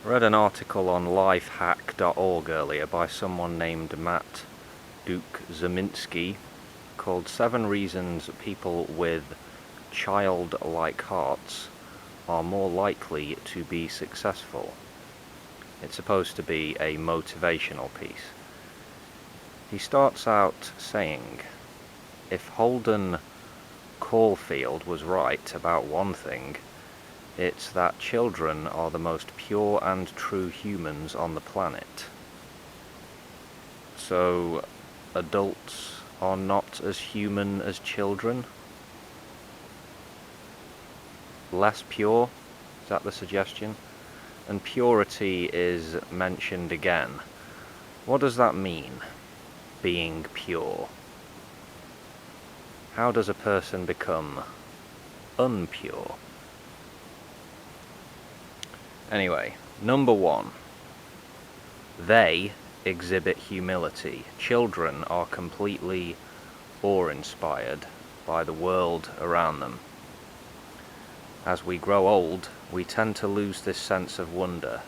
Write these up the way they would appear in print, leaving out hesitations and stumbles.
I read an article on lifehack.org earlier by someone named Matt Duke Zeminski called 7 Reasons People with Childlike Hearts Are More Likely to Be Successful. It's supposed to be a motivational piece. He starts out saying, if Holden Caulfield was right about one thing, it's that children are the most pure and true humans on the planet. So, adults are not as human as children? Less pure? Is that the suggestion? And purity is mentioned again. What does that mean, being pure? How does a person become unpure? Anyway, number 1. They exhibit humility. Children are completely awe-inspired by the world around them. As we grow old, we tend to lose this sense of wonder.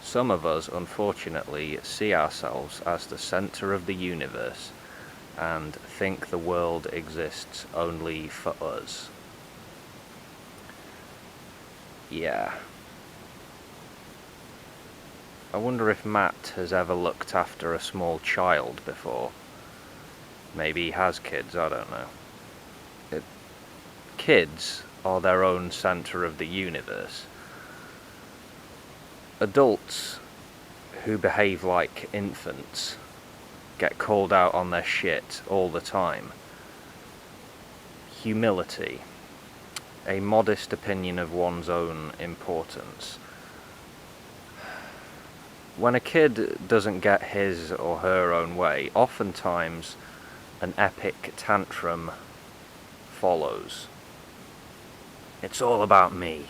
Some of us, unfortunately, see ourselves as the center of the universe and think the world exists only for us. Yeah. I wonder if Matt has ever looked after a small child before. Maybe he has kids, I don't know. Kids are their own center of the universe. Adults who behave like infants get called out on their shit all the time. Humility, a modest opinion of one's own importance. When a kid doesn't get his or her own way, oftentimes an epic tantrum follows. It's all about me.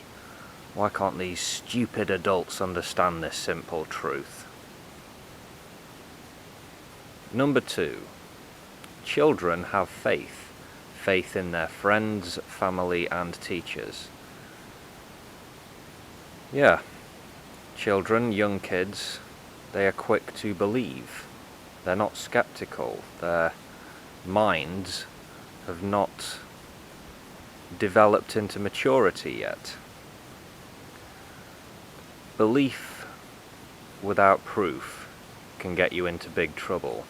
Why can't these stupid adults understand this simple truth? Number 2. Children have faith. Faith in their friends, family, and teachers. Yeah. Children, young kids, they are quick to believe. They're not skeptical. Their minds have not developed into maturity yet. Belief without proof can get you into big trouble.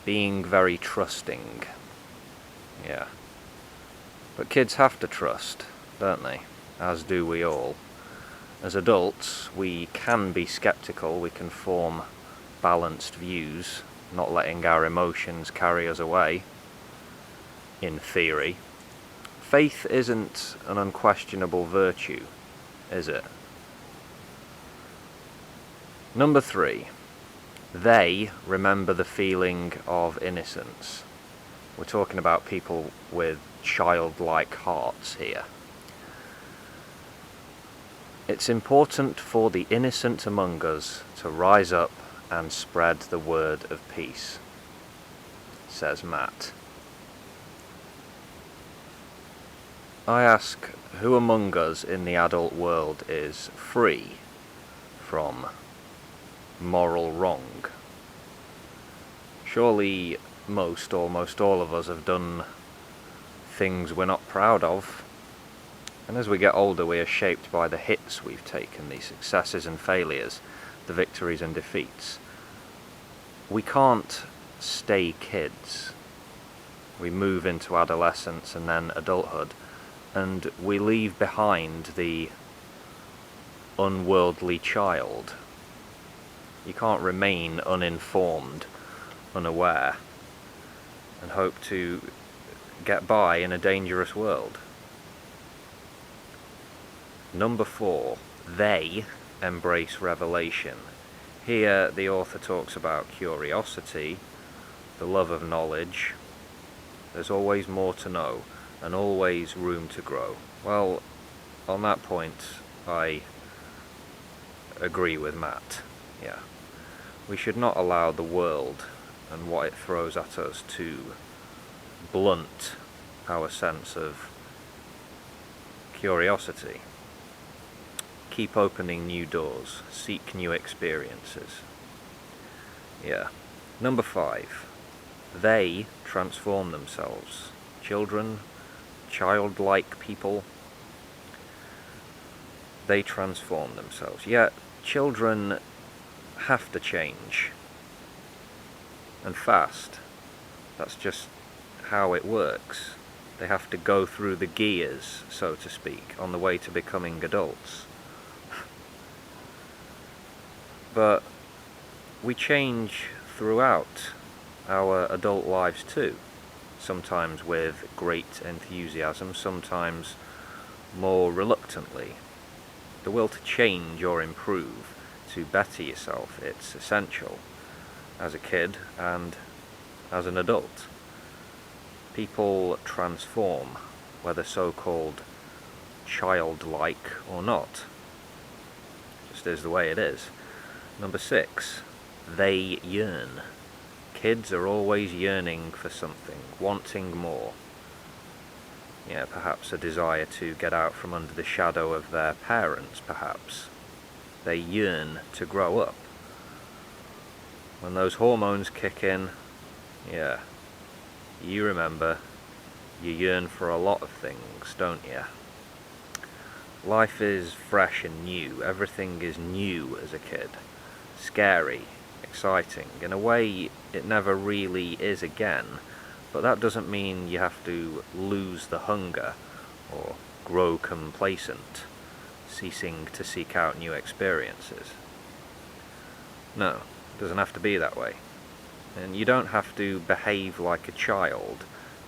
Being very trusting. Yeah. But kids have to trust, don't they? As do we all. As adults, we can be skeptical, we can form balanced views, not letting our emotions carry us away, in theory. Faith isn't an unquestionable virtue, is it? Number 3. They remember the feeling of innocence. We're talking about people with childlike hearts here. It's important for the innocent among us to rise up and spread the word of peace, says Matt. I ask, who among us in the adult world is free from moral wrong? Surely almost all of us have done things we're not proud of. And as we get older, we are shaped by the hits we've taken, the successes and failures, the victories and defeats. We can't stay kids. We move into adolescence and then adulthood, and we leave behind the unworldly child. You can't remain uninformed, unaware, and hope to get by in a dangerous world. Number 4, they embrace revelation. Here the author talks about curiosity, the love of knowledge. There's always more to know, and always room to grow. Well, on that point, I agree with Matt. Yeah. We should not allow the world and what it throws at us to blunt our sense of curiosity. keep opening new doors, seek new experiences. Yeah. Number 5. They transform themselves. Children, childlike people, they transform themselves. Yeah, children have to change. And fast. That's just how it works. They have to go through the gears, so to speak, on the way to becoming adults. But we change throughout our adult lives too. Sometimes with great enthusiasm, sometimes more reluctantly. The will to change or improve, to better yourself, it's essential as a kid and as an adult. People transform, whether so-called childlike or not. Just is the way it is. Number 6, they yearn. Kids are always yearning for something, wanting more. Yeah, perhaps a desire to get out from under the shadow of their parents, perhaps. They yearn to grow up. When those hormones kick in, yeah, you remember, you yearn for a lot of things, don't you? Life is fresh and new. Everything is new as a kid. Scary, exciting. In a way, it never really is again. But that doesn't mean you have to lose the hunger or grow complacent, ceasing to seek out new experiences. No, it doesn't have to be that way. And you don't have to behave like a child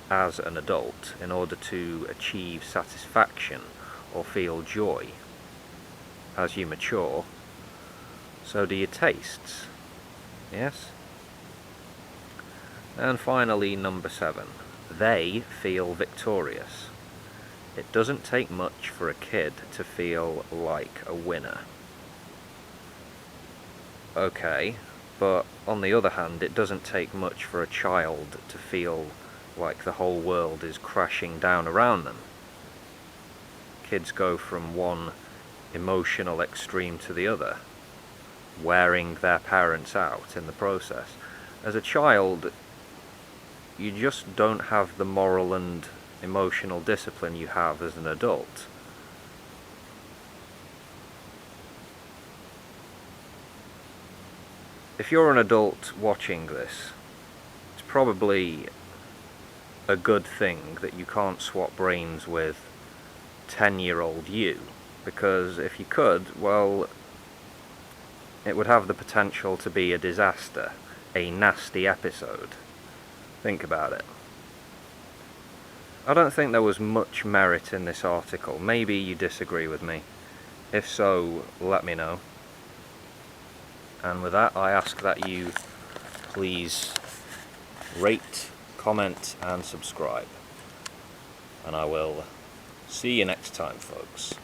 as an adult in order to achieve satisfaction or feel joy. As you mature, so do your tastes. Yes? And finally, number 7. They feel victorious. It doesn't take much for a kid to feel like a winner. Okay, but on the other hand, it doesn't take much for a child to feel like the whole world is crashing down around them. Kids go from one emotional extreme to the other, wearing their parents out in the process. As a child, you just don't have the moral and emotional discipline you have as an adult. If you're an adult watching this, it's probably a good thing that you can't swap brains with 10-year-old you, because if you could, well, it would have the potential to be a disaster, a nasty episode. Think about it. I don't think there was much merit in this article. Maybe you disagree with me. If so, let me know. And with that, I ask that you please rate, comment, and subscribe. And I will see you next time, folks.